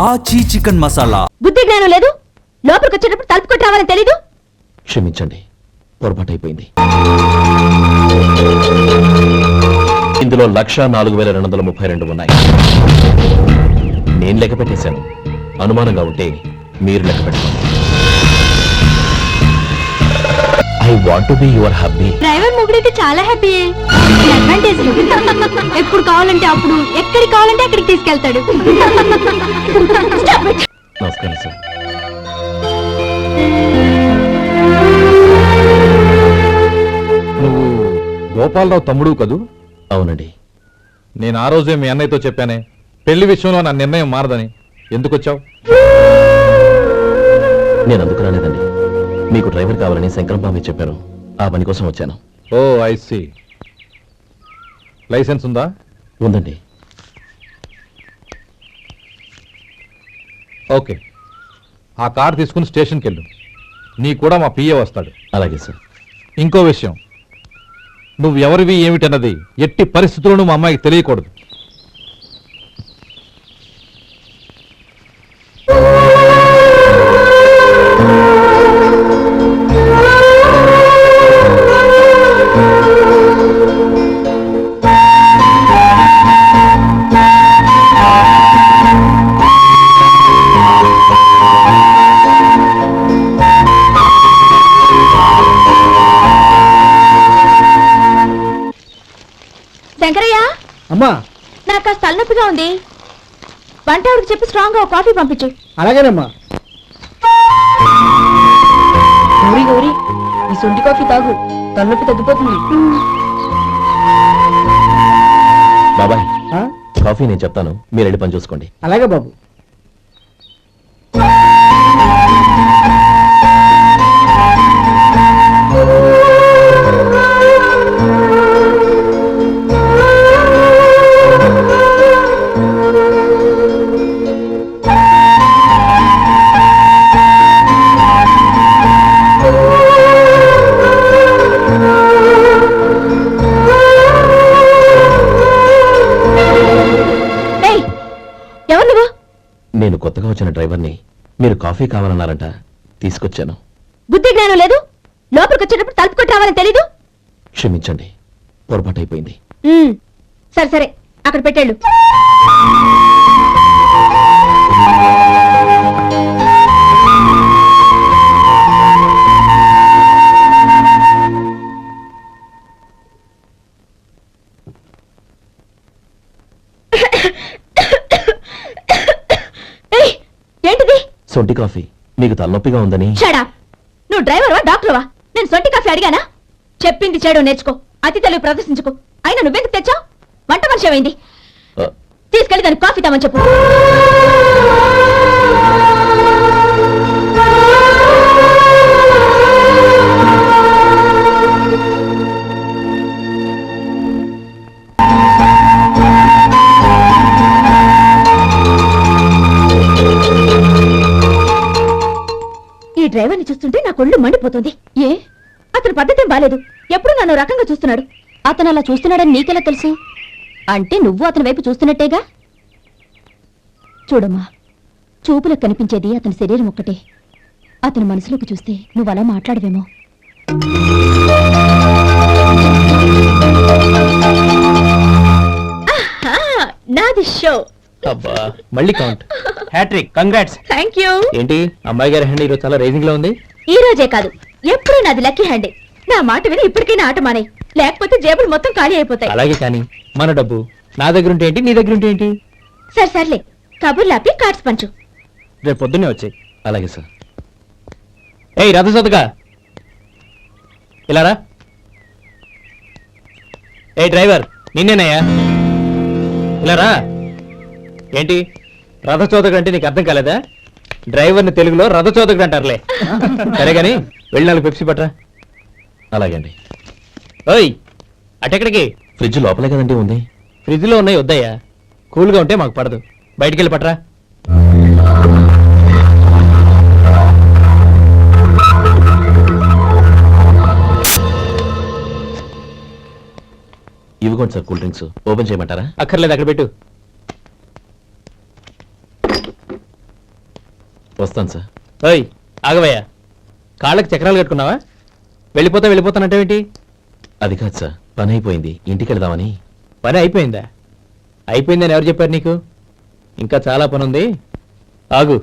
ఆచి చికెన్ మసాలా. బుద్ధి జ్ఞానం లేదు. లోపలికి వచ్చేటప్పుడు తలుపు కొట్టి రావాలని తెలీదు. క్షమించండి, పొరపాటైపోయింది. ఇందులో 1,04,232 ఉన్నాయి. నేను లెక్క పెట్టేశాను. అనుమానంగా ఉంటే మీరు లెక్క పెట్టుకోండి. I want to be your hubby. Driver మొగుడైతే చాలా హ్యాపీ. అడ్వాంటేజ్ ఎప్పుడు కావాలంటే అప్పుడు, ఎక్కడికి కావాలంటే అక్కడికి తీసుకెళ్తాడు. నమస్కారం సార్. నువ్వు గోపాలరావు తమ్ముడు కదూ? అవునండి. నేను ఆ రోజే మీ అన్నయ్యతో చెప్పానే, పెళ్లి విషయంలో నా నిర్ణయం మారదని. ఎందుకు వచ్చావు? నేను అందుకు రాలేదండి. మీకు డ్రైవర్ కావాలని శంకరం బాబు చెప్పారు. ఆ పని కోసం వచ్చాను. ఓ ఐ సీ. లైసెన్స్ ఉందా? ఉందండి. ఓకే, ఆ కార్ తీసుకుని స్టేషన్కి వెళ్ళు. నీ కూడా మా పిఏ వస్తాడు. అలాగే సార్. ఇంకో విషయం, నువ్వు ఎవరివి ఏమిటన్నది ఎట్టి పరిస్థితుల్లోనూ మా అమ్మాయికి తెలియకూడదు. శంకరయ్య, అమ్మా, నాకు కాస్త తలనొప్పిగా ఉంది. వంటవాడికి చెప్పి స్ట్రాంగ్ గా కాఫీ పంపించు. అలాగేనమ్మా. గౌరీ గౌరీ, ఈ సొంటి కాఫీ తాగు, తలనొప్పి తగ్గిపోతుంది. బాబాయ్, కాఫీ నేను చెప్తాను, మీరు వెళ్ళి పని చూసుకోండి. అలాగే బాబు. నేను కొత్తగా వచ్చిన డ్రైవర్ని. మీరు కాఫీ కావాలన్నారంట, తీసుకొచ్చాను. బుద్ధి జ్ఞానం లేదు. లోపలికి వచ్చేటప్పుడు తలుపు కొట్టి రావాలని తెలీదు. క్షమించండి, పొరపాటైపోయింది. సరే సరే, అక్కడ పెట్టేళ్ళు. ఏంటిది? సొంటి కాఫీ. మీకు తలనొప్పిగా ఉందని. Shut up. నువ్వు డ్రైవర్వా డాక్టర్వా? నేను సొంటి కాఫీ అడిగానా? చెప్పింది చేయడం నేర్చుకో, అతి తెలివి ప్రదర్శించుకో. అయినా నువ్వెందుకు తెచ్చావు? వంట మనిషి ఏమైంది? తీసుకెళ్ళి దానికి కాఫీ తామని చెప్పు. ఈ డ్రైవర్ని చూస్తుంటే నా కొళ్ళు మండిపోతుంది. ఏ? అతని పద్ధతి బాలేదు. ఎప్పుడు నన్ను రకంగా చూస్తున్నాడు. అతను అలా చూస్తున్నాడని నీకెలా తెలుసు? అంటే నువ్వు అతని వైపు చూస్తున్నట్టేగా. చూడమ్మా, చూపులకు కనిపించేది అతని శరీరం ఒక్కటే. అతని మనసులోకి చూస్తే నువ్వు అలా మాట్లాడవేమో. నాది షో. అబ్బా, మళ్ళీ count. Hattrick. Congrats. Thank you. ఏంటి అమ్మాయి గారి హ్యాండ్ ఈరోజు చాలా రైజింగ్ లో ఉంది? ఈ రోజే కాదు, ఎప్పుడు నాది లక్కీ హ్యాండే. నా మాట విని ఇప్పటికైనా ఆట మానే, లేకపోతే జేబులు మొత్తం ఖాళీ అయిపోతాయి. అలాగే, కానీ మన డబ్బు నా దగ్గర ఉంటే ఏంటి, నీ దగ్గర ఉంటే ఏంటి? సరే సర్లే, కబుర్లాపి కార్డ్స్ పంచు. రేపు పొద్దున్నే వచ్చాయి. అలాగే సార్. ఏయ్ రథసోదగా, ఇలారా. ఏ డ్రైవర్, నిన్నేనయ్యా, ఇలారా. ఏంటి రథచోదకుడు అంటే నీకు అర్థం కాలేదా? డ్రైవర్ని తెలుగులో రథచోదకుడు అంటారులే. సరే గాని వెళ్ళి 4 పెప్సీ పట్రా. అలాగే అండి. ఓయ్, అటెక్కడికి? ఫ్రిడ్జ్ లోపలే కదండి ఉంది. ఫ్రిడ్జ్లో ఉన్నాయి, వద్దయ్యా. కూల్గా ఉంటే మాకు పడదు. బయటికి వెళ్ళి పట్రా. ఇవ్వకోండి సార్ కూల్ డ్రింక్స్. ఓపెన్ చేయమంటారా? అక్కర్లేదు, అక్కడ పెట్టు. వస్తాను సార్. ఓయ్ ఆగవయ్యా, కాళ్ళకి చక్రాలు కట్టుకున్నావా? వెళ్ళిపోతానంటావేంటి? అది కాదు సార్, పని అయిపోయింది, ఇంటికి వెళదామని. పని అయిపోయిందా? అయిపోయిందని ఎవరు చెప్పారు నీకు? ఇంకా చాలా పని ఉంది, ఆగు.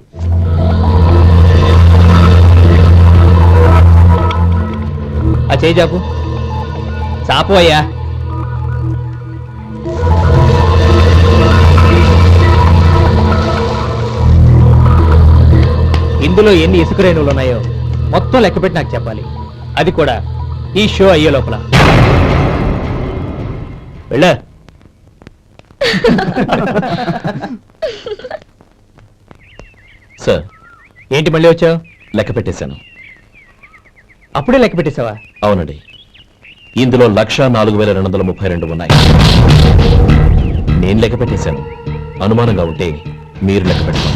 ఆ చేయి చాపు. చాపు అయ్యా. ఇందులో ఎన్ని ఇసుక రేణువులు ఉన్నాయో మొత్తం లెక్కపెట్టి నాకు చెప్పాలి. అది కూడా ఈ షో అయ్యే లోపల. వెళ్ళ. సార్, ఏంటి మళ్ళీ వచ్చావు? లెక్క పెట్టేశాను. అప్పుడే లెక్క పెట్టేశావా? అవునండి, ఇందులో 1,04,232 ఉన్నాయి. నేను లెక్క పెట్టేశాను. అనుమానంగా ఉంటే మీరు లెక్క పెట్టండి.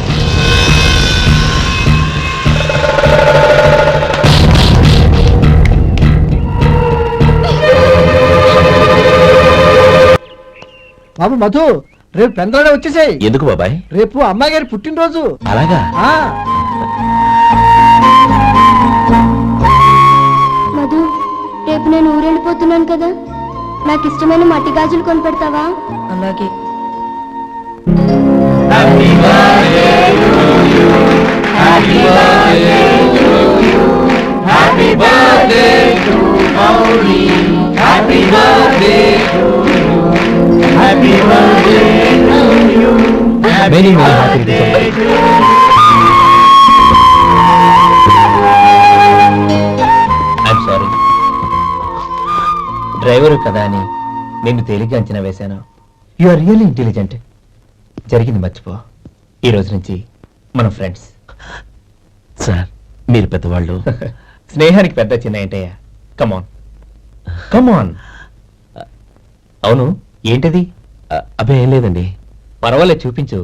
బాబు మధు, రేపు పెందలాడే వచ్చేసాయి. ఎందుకు బాబాయ్? రేపు అమ్మాయి గారి పుట్టినరోజు. అలాగా? మధు, రేపు నేను ఊరెళ్ళిపోతున్నాను కదా, నాకు ఇష్టమైన మట్టి గాజులు కొనిపెడతావా? అలాగే. Many happy returns. I'm sorry. Driver కదా అని నిన్ను తేలిగ్గా అంచనా వేశాను. You are really intelligent. జరిగింది మర్చిపో. ఈ రోజు నుంచి మనం ఫ్రెండ్స్. సార్, మీరు పెద్దవాళ్ళు. స్నేహానికి పెద్ద చిన్న ఏంటయ్యా? కమాన్ కమాన్. అవును, ఏంటది? అబ్బే ఏం లేదండి. పర్వాలేదు, చూపించు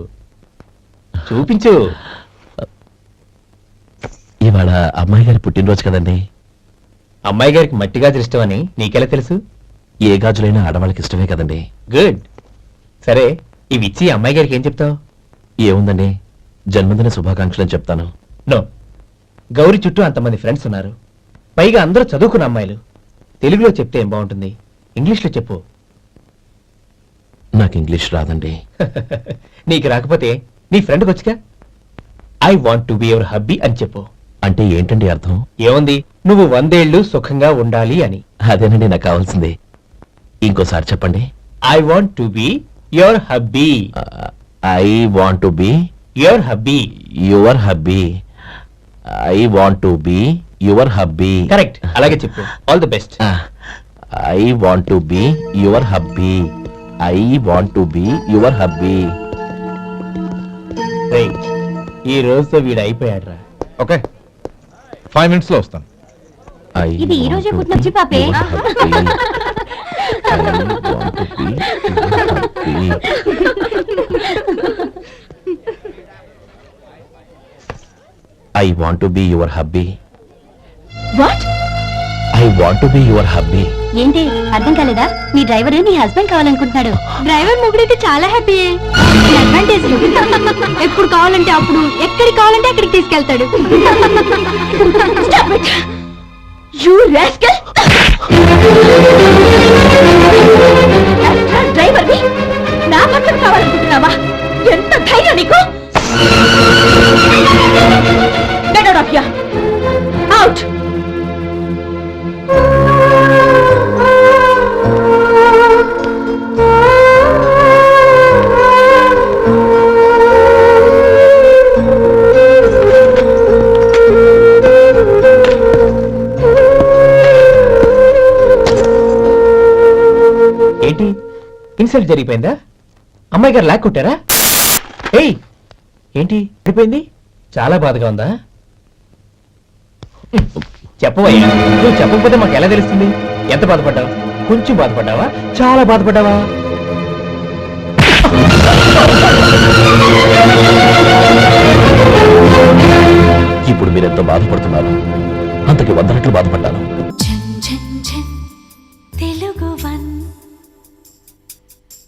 చూపించు. ఇవాళ అమ్మాయి గారి పుట్టినరోజు కదండి. అమ్మాయి గారికి మట్టి గాజులు ఇష్టమని నీకెలా తెలుసు? ఏ గాజులైనా ఆడవాళ్ళకి ఇష్టమే కదండి. గుడ్. సరే, ఇవి ఇచ్చి అమ్మాయి గారికి ఏం చెప్తావు? ఏముందండి, జన్మదిన శుభాకాంక్షలు అని చెప్తాను. నో, గౌరీ చుట్టూ అంతమంది ఫ్రెండ్స్ ఉన్నారు, పైగా అందరూ చదువుకున్న అమ్మాయిలు. తెలుగులో చెప్తే ఏం బాగుంటుంది, ఇంగ్లీష్లో చెప్పు. నాకు ఇంగ్లీష్ రాదండి. నీకు రాకపోతే నీ ఫ్రెండ్కి వచ్చిగా I want to be your hubby అని చెప్పు. అంటే ఏంటండి అర్థం? ఏముంది, నువ్వు 100 ఏళ్ళు సుఖంగా ఉండాలి అని. అదేనండి నాకు కావాల్సింది. ఇంకోసారి చెప్పండి. I want to be your hubby. I want to be your hubby. Your hubby. I want to be your hubby. Correct, అలాగే చెప్పు. All the best. I want to be your hubby. I want to be your hubby. ఈ రోజుతో వీడు అయిపోయాడ్రా. Okay, 5 minutes లో వస్తాను. ఇది ఈ రోజే పుట్టినొచ్చి పాపే. I want to be your hubby. What? I want to be your hubby. ఏంటి అర్థం కాలేదా? మీ డ్రైవర్ నీ హస్బెండ్ కావాలనుకుంటున్నాడు. డ్రైవర్ మొగుడైతే చాలా హ్యాపీ. అడ్వాంటేజ్ ఎప్పుడు కావాలంటే అప్పుడు, ఎక్కడికి కావాలంటే అక్కడికి తీసుకెళ్తాడు. డ్రైవర్ నా భర్తను కావాలనుకుంటున్నావా? ఎంత ధైర్యం నీకు! Get out of here! Out! ఏంటి, ఇన్సల్ట్ జరిగిపోయిందా? అమ్మాయి గారు లాక్ కొట్టారా? ఏయ్, ఏంటి జరిగిపోయింది? చాలా బాధగా ఉందా? చెప్పవయ్యా, నువ్వు చెప్పకపోతే మాకు ఎలా తెలుస్తుంది? ఎంత బాధపడ్డావు? కొంచెం బాధపడ్డావా? చాలా బాధపడ్డావా? ఇప్పుడు మీరెంత బాధపడుతున్నారు, అంతకి 100 రెట్లు బాధపడ్డాను.